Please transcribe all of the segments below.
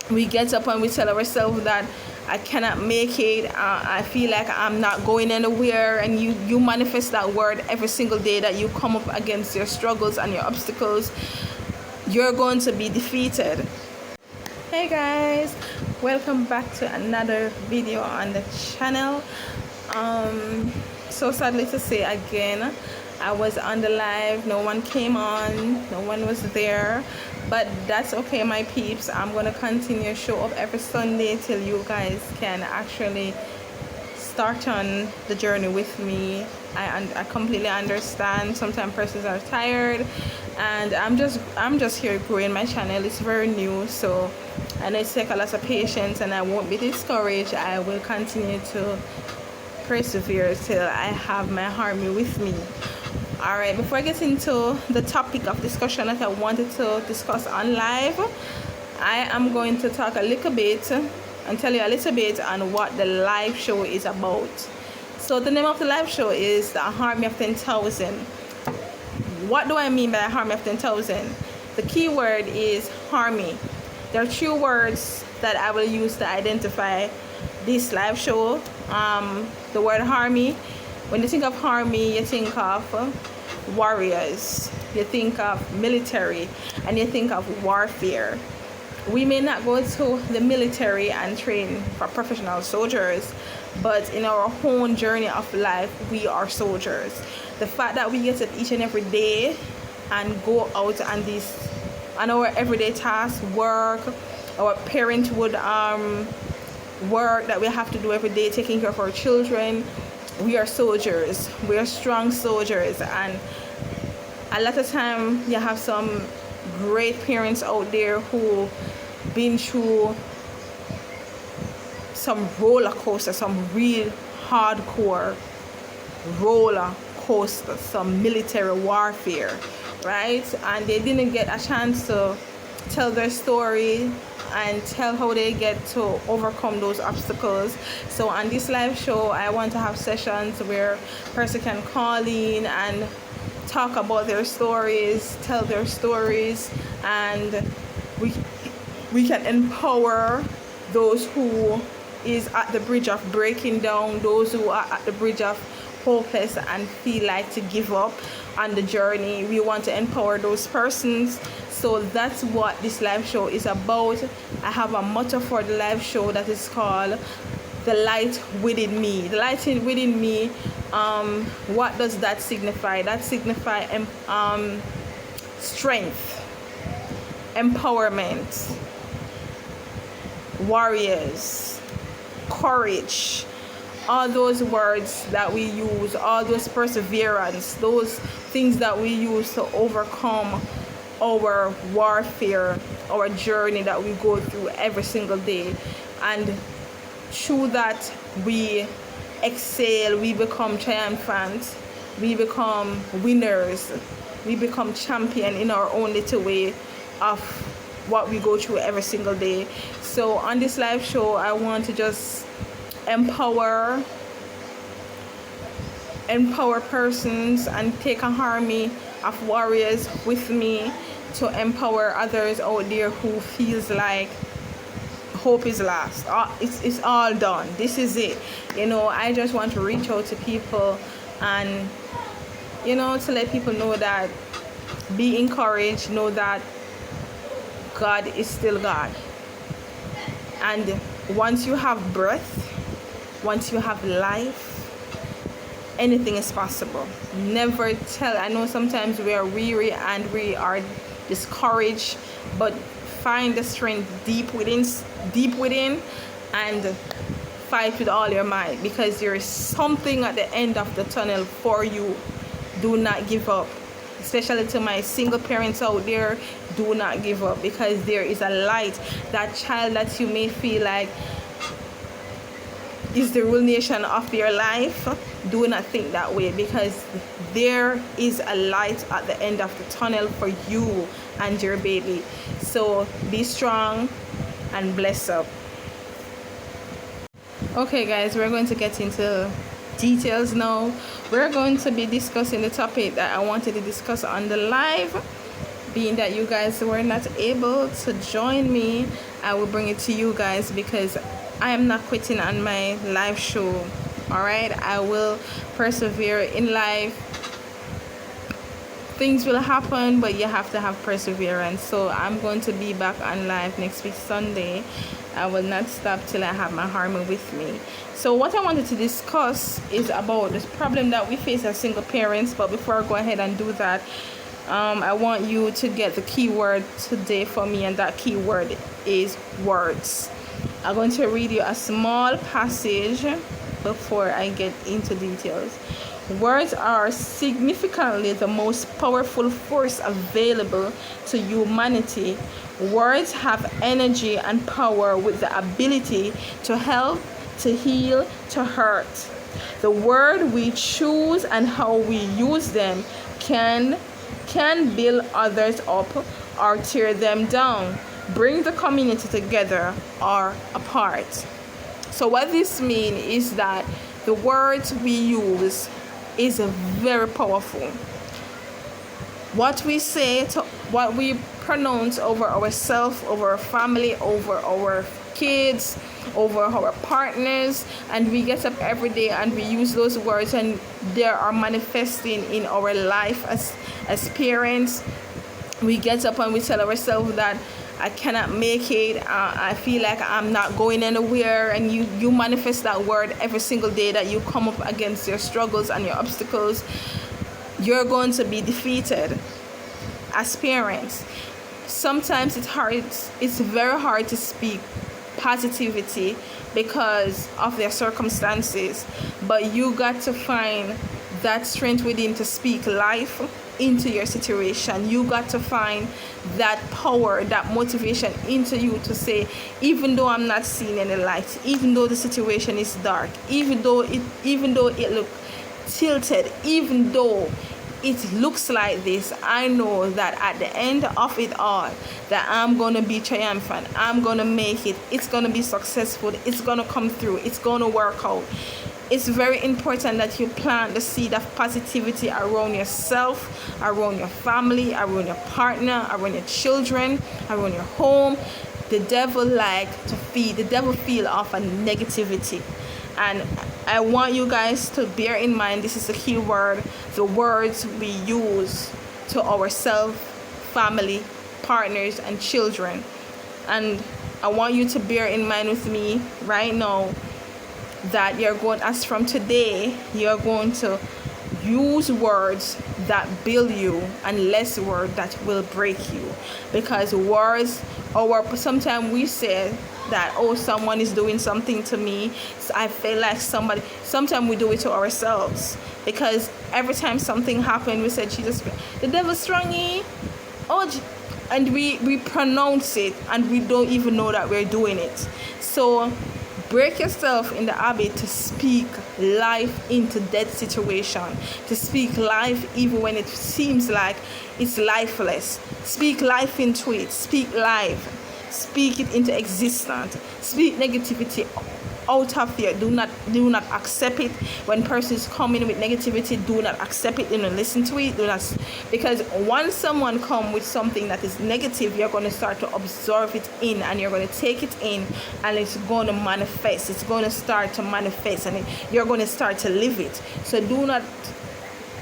we get up and we tell ourselves that I cannot make it, I feel like I'm not going anywhere, and you manifest that word every single day that you come up against your struggles and your obstacles, you're going to be defeated. Hey guys, welcome back to another video on the channel. So sadly to say again, I was on the live, no one came on, no one was there, but that's okay my peeps. I'm gonna continue show up every Sunday till you guys can actually start on the journey with me. I completely understand sometimes persons are tired, and I'm just here growing my channel. It's very new, so and it takes a lot of patience, and I won't be discouraged. I will continue to persevere till I have my army with me. All right, before I get into the topic of discussion that I wanted to discuss on live, I am going to talk a little bit and tell you a little bit on what the live show is about. So the name of the live show is the Army of 10,000. What do I mean by Army of 10,000? The key word is army. There are 2 words that I will use to identify this live show. The word army, when you think of army, you think of warriors, you think of military, and you think of warfare. We may not go to the military and train for professional soldiers, but in our own journey of life, we are soldiers. The fact that we get up each and every day and go out on our everyday tasks, work, our parenthood, work that we have to do every day, taking care of our children, we are soldiers. We are strong soldiers, and a lot of time you have some great parents out there who been through some roller coaster, some real hardcore roller coaster, some military warfare, right? And they didn't get a chance to tell their story and tell how they get to overcome those obstacles. So on this live show, I want to have sessions where a person can call in and talk about their stories, tell their stories, and we can empower those who is at the bridge of breaking down, those who are at the bridge of hopeless and feel like to give up on the journey. We want to empower those persons. So that's what this live show is about. I have a motto for the live show that is called the light within me. The light within me, what does that signify? That signifies strength, empowerment, warriors, courage, all those words that we use, all those perseverance, those things that we use to overcome our warfare, our journey that we go through every single day. And through that we excel, we become triumphant, we become winners, we become champion in our own little way of what we go through every single day. So on this live show, I want to just empower persons and take an army of warriors with me to empower others out there who feels like hope is lost. It's all done. This is it. I just want to reach out to people and to let people know that be encouraged, know that God is still God. And once you have breath, once you have life, anything is possible. Never tell. I know sometimes we are weary and we are discouraged, but find the strength deep within and fight with all your might, because there is something at the end of the tunnel for you. Do not give up. Especially to my single parents out there, do not give up, because there is a light. That child that you may feel like is the ruination of your life, do not think that way, because there is a light at the end of the tunnel for you and your baby. So be strong and bless up. Okay guys, we're going to get into details now. We're going to be discussing the topic that I wanted to discuss on the live, being that you guys were not able to join me, I will bring it to you guys, because I am not quitting on my live show. All right, I will persevere in life. Things will happen, but you have to have perseverance. So I'm going to be back on live next week Sunday. I will not stop till I have my harmony with me. So what I wanted to discuss is about this problem that we face as single parents. But before I go ahead and do that, I want you to get the keyword today for me, and that keyword is words. I'm going to read you a small passage before I get into details. Words are significantly the most powerful force available to humanity. Words have energy and power with the ability to help, to heal, to hurt. The word we choose and how we use them can build others up or tear them down, bring the community together or apart. So what this means is that the words we use is very powerful. What we say, what we pronounce over ourselves, over our family, over our kids, over our partners, and we get up every day and we use those words, and they are manifesting in our life as parents. We get up and we tell ourselves that I cannot make it, I feel like I'm not going anywhere, and you manifest that word every single day that you come up against your struggles and your obstacles. You're going to be defeated. As parents, sometimes it's very hard to speak positivity because of their circumstances, but you got to find that strength within to speak life into your situation. You got to find that power, that motivation into you to say, even though I'm not seeing any light, even though the situation is dark, even though it looks tilted, even though it looks like this, I know that at the end of it all, that I'm going to be triumphant. I'm going to make it. It's going to be successful. It's going to come through. It's going to work out. It's very important that you plant the seed of positivity around yourself, around your family, around your partner, around your children, around your home. The devil feed off of negativity. And I want you guys to bear in mind, this is the key word, the words we use to ourselves, family, partners, and children. And I want you to bear in mind with me right now that as from today, you're going to use words that build you and less words that will break you. Because words, sometimes we say that, oh, someone is doing something to me, so I feel like sometimes we do it to ourselves, because every time something happens, we say, Jesus, the devil's strong, and we pronounce it, and we don't even know that we're doing it. So break yourself in the habit to speak life into that situation, to speak life even when it seems like it's lifeless. Speak life into it. Speak life. Speak it into existence. Speak negativity out of here. Do not accept it. When persons come in with negativity, do not accept it. Do not listen to it. Because once someone come with something that is negative, you're going to start to absorb it in, and you're going to take it in, and it's going to manifest. It's going to start to manifest, and you're going to start to live it. So do not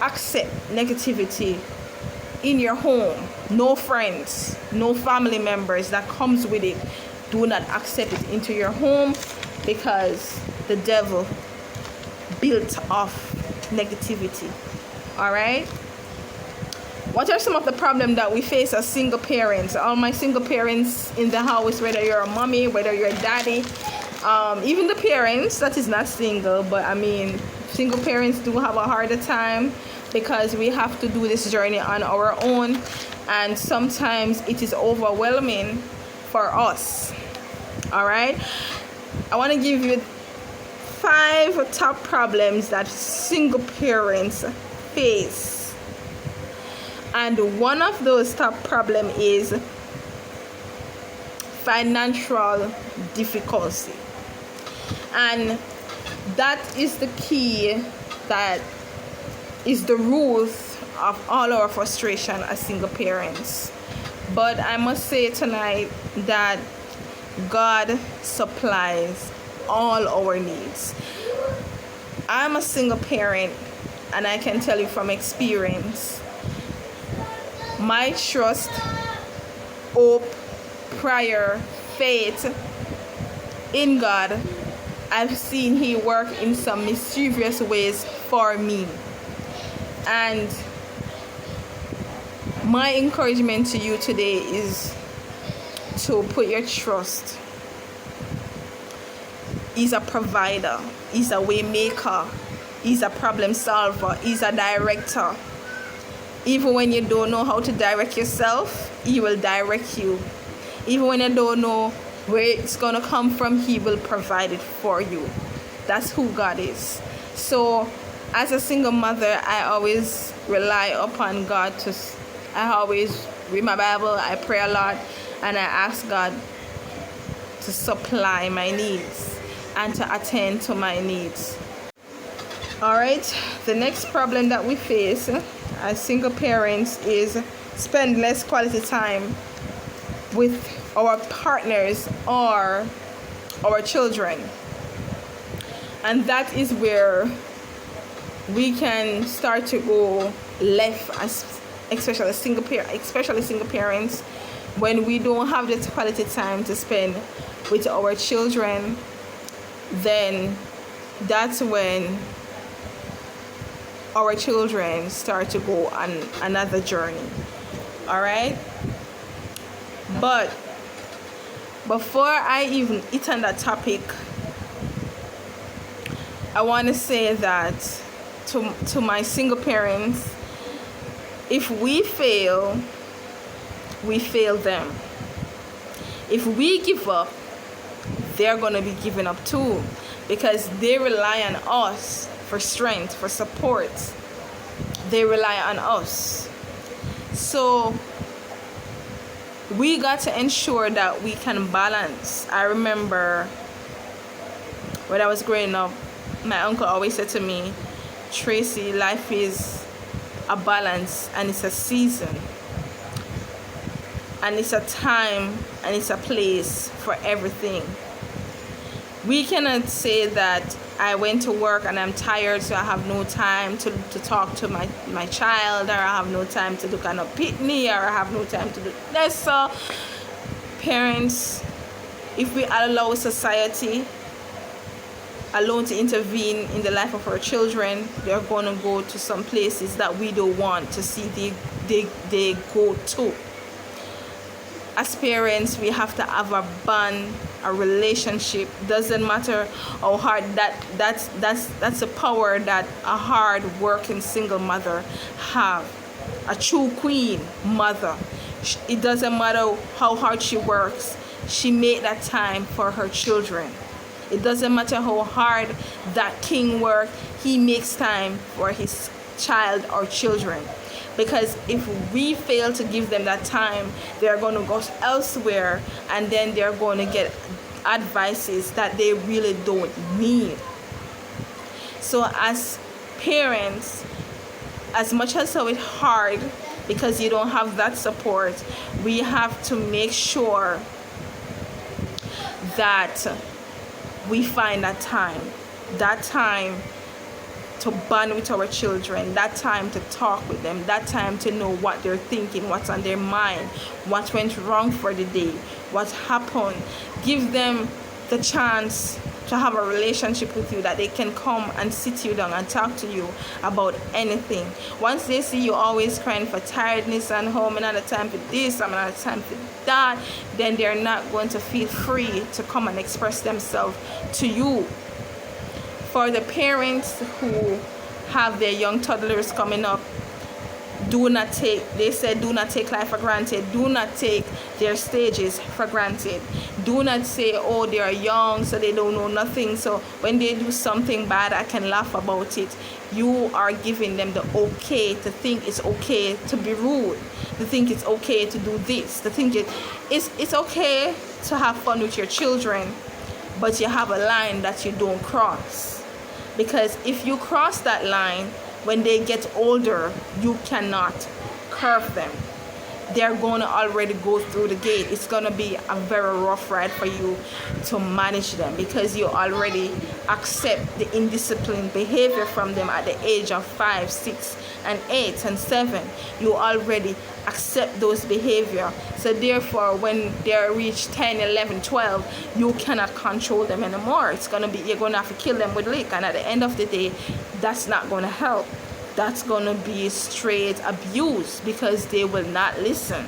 accept negativity in your home. No friends, no family members that comes with it. Do not accept it into your home, because the devil built off negativity. All right. What are some of the problems that we face as single parents? All my single parents in the house, whether you're a mommy, whether you're a daddy, even the parents that is not single, but I mean, single parents do have a harder time, because we have to do this journey on our own, and sometimes it is overwhelming for us. All right. I want to give you 5 top problems that single parents face. And one of those top problems is financial difficulty. And that is the key, that is the root of all our frustration as single parents. But I must say tonight that God supplies all our needs. I'm a single parent, and I can tell you from experience, my trust, hope, prayer, faith in God, I've seen He work in some mischievous ways for me. And my encouragement to you today is to put your trust. He's a provider, He's a way maker, He's a problem solver, He's a director. Even when you don't know how to direct yourself, He will direct you. Even when you don't know where it's going to come from, He will provide it for you. That's who God is. So as a single mother, I always rely upon God. I always read my Bible, I pray a lot, and I ask God to supply my needs and to attend to my needs. All right, the next problem that we face as single parents is spend less quality time with our partners or our children. And that is where we can start to go left, especially single parents, when we don't have the quality time to spend with our children. Then that's when our children start to go on another journey. All right, but before I even hit on that topic, I want to say that to my single parents, if we fail them. If we give up, they're going to be giving up too, because they rely on us for strength, for support. They rely on us. So we got to ensure that we can balance. I remember when I was growing up, my uncle always said to me, Tracy, life is a balance, and it's a season, and it's a time, and it's a place for everything. We cannot say that I went to work and I'm tired, so I have no time to talk to my child, or I have no time to look at a picnic, or I have no time to do this. So parents, if we allow society alone to intervene in the life of our children, they're going to go to some places that we don't want to see they go to. As parents, we have to have a bond, a relationship. Doesn't matter how hard that's the power that a hard working single mother have. A true queen mother, it doesn't matter how hard she works, she made that time for her children. It doesn't matter how hard that king works, he makes time for his child or children. Because if we fail to give them that time, they're going to go elsewhere, and then they're going to get advices that they really don't need. So as parents, as much as it's hard because you don't have that support, we have to make sure that we find that time to bond with our children, that time to talk with them, that time to know what they're thinking, what's on their mind, what went wrong for the day, what happened. Give them the chance to have a relationship with you, that they can come and sit you down and talk to you about anything. Once they see you always crying for tiredness and home, another time for this, another time for that, then they're not going to feel free to come and express themselves to you. For the parents who have their young toddlers coming up, do not take life for granted. Do not take their stages for granted. Do not say, oh, they are young, so they don't know nothing, so when they do something bad, I can laugh about it. You are giving them the okay to think it's okay to be rude, to think it's okay to do this, to think it's okay to have fun with your children, but you have a line that you don't cross. Because if you cross that line, when they get older, you cannot curve them. they're going to already go through the gate. It's going to be a very rough ride for you to manage them, because you already accept the indisciplined behavior from them at the age of 5, 6, and 8 and 7. You already accept those behavior. So therefore, when they reach 10, 11, 12, you cannot control them anymore. It's going to be, you're going to have to kill them with lick, and at the end of the day, that's not going to help. That's going to be straight abuse, because they will not listen.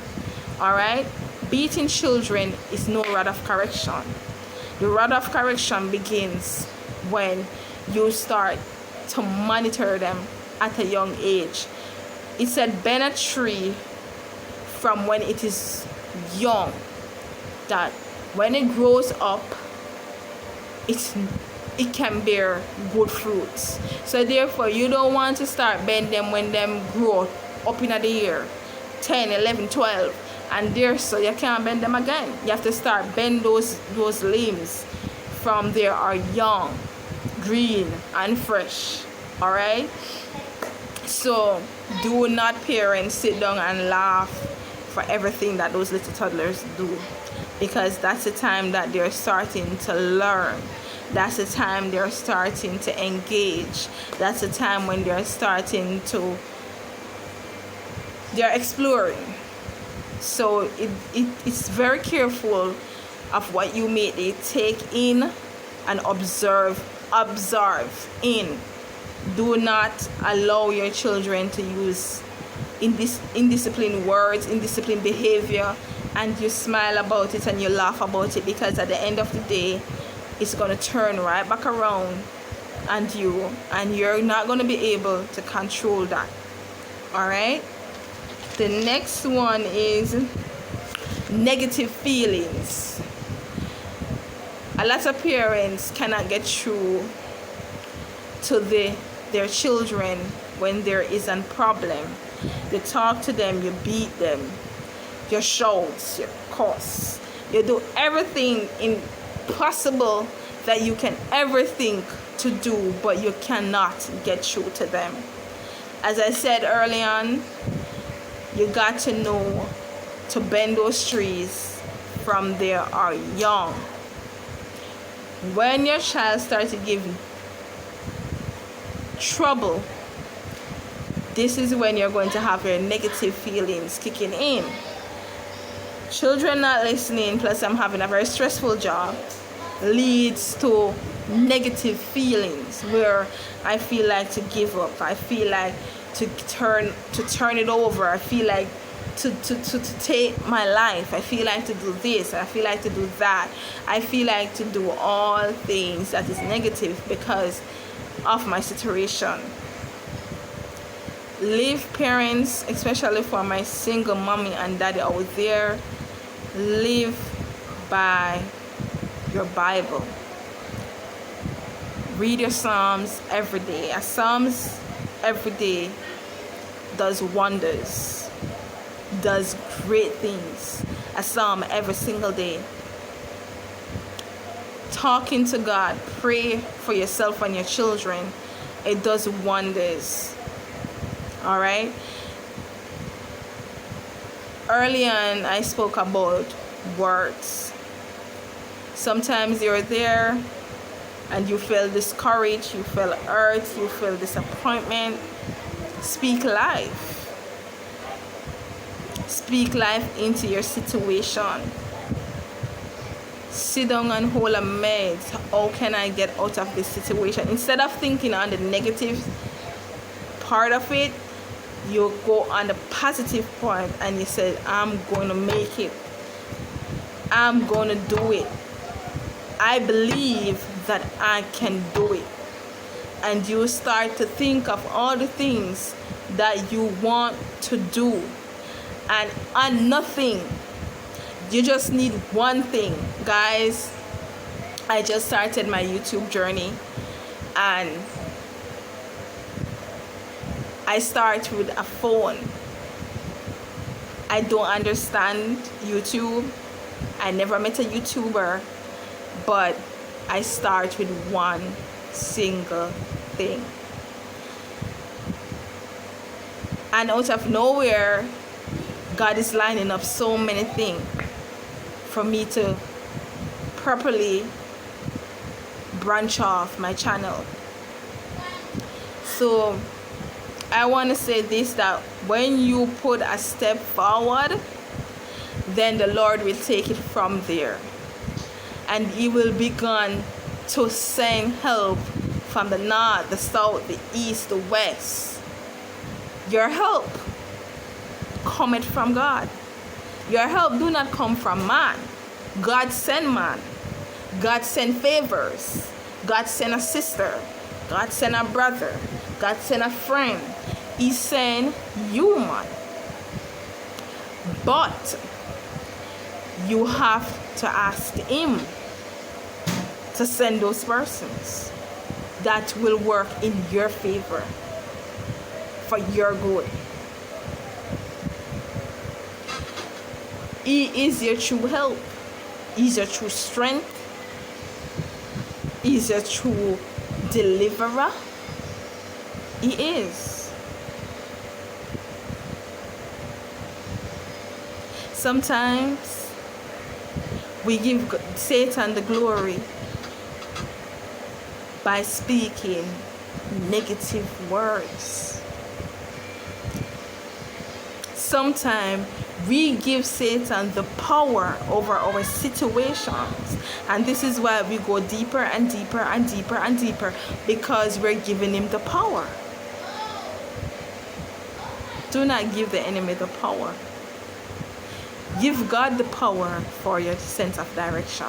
All right? Beating children is no rod of correction. The rod of correction begins when you start to monitor them at a young age. It said, bend a tree from when it is young, that when it grows up, it can bear good fruits. So therefore, you don't want to start bend them when them grow up in the year 10, 11, 12, and there, so you can't bend them again. You have to start bend those limbs from they are young, green and fresh. All right? So do not, parents, sit down and laugh for everything that those little toddlers do, because that's the time that they're starting to learn. That's the time they're starting to engage. That's the time when they're exploring. So it's very careful of what you make they take in and observe in. Do not allow your children to use indisciplined words, indisciplined behavior, and you smile about it and you laugh about it, because at the end of the day, it's going to turn right back around and you're not going to be able to control that. All right? The next one is negative feelings. A lot of parents cannot get through to their children when there is a problem. You talk to them, you beat them, you shout, you curse, you do everything impossible that you can ever think to do, but you cannot get through to them. As I said early on, you got to know to bend those trees from they are young. When your child starts to give trouble, this is when you're going to have your negative feelings kicking in. Children not listening, plus I'm having a very stressful job, leads to negative feelings where I feel like to give up. I feel like to turn it over. I feel like to take my life. I feel like to do this. I feel like to do that. I feel like to do all things that is negative because of my situation. Live, parents, especially for my single mommy and daddy out there, live by your Bible. Read your Psalms every day. A Psalms every day does wonders, does great things. A Psalm every single day. Talking to God, pray for yourself and your children. It does wonders. All right. Early on, I spoke about words. Sometimes you're there and you feel discouraged, you feel hurt, you feel disappointment. Speak life. Speak life into your situation. Sit down and hold a minute. How can I get out of this situation? Instead of thinking on the negative part of it, you go on the positive point and you say, I'm going to make it. I'm going to do it. I believe that I can do it. And you start to think of all the things that you want to do. And on nothing. You just need one thing. Guys, I just started my YouTube journey. And I start with a phone. I don't understand YouTube. I never met a YouTuber, but I start with one single thing. And out of nowhere, God is lining up so many things for me to properly branch off my channel. So I want to say this, that when you put a step forward, then the Lord will take it from there, and He will begin to send help from the north, the south, the east, the west. Your help cometh from God. Your help do not come from man. God send man. God send favors. God send a sister. God send a brother. God send a friend. He send you, man. But you have to ask Him to send those persons that will work in your favor, for your good. He is your true help. He's your true strength. He's your true deliverer. He is. Sometimes we give Satan the glory by speaking negative words. Sometimes we give Satan the power over our situations, and this is why we go deeper and deeper and deeper and deeper, because we're giving him the power. Do not give the enemy the power. Give God the power for your sense of direction.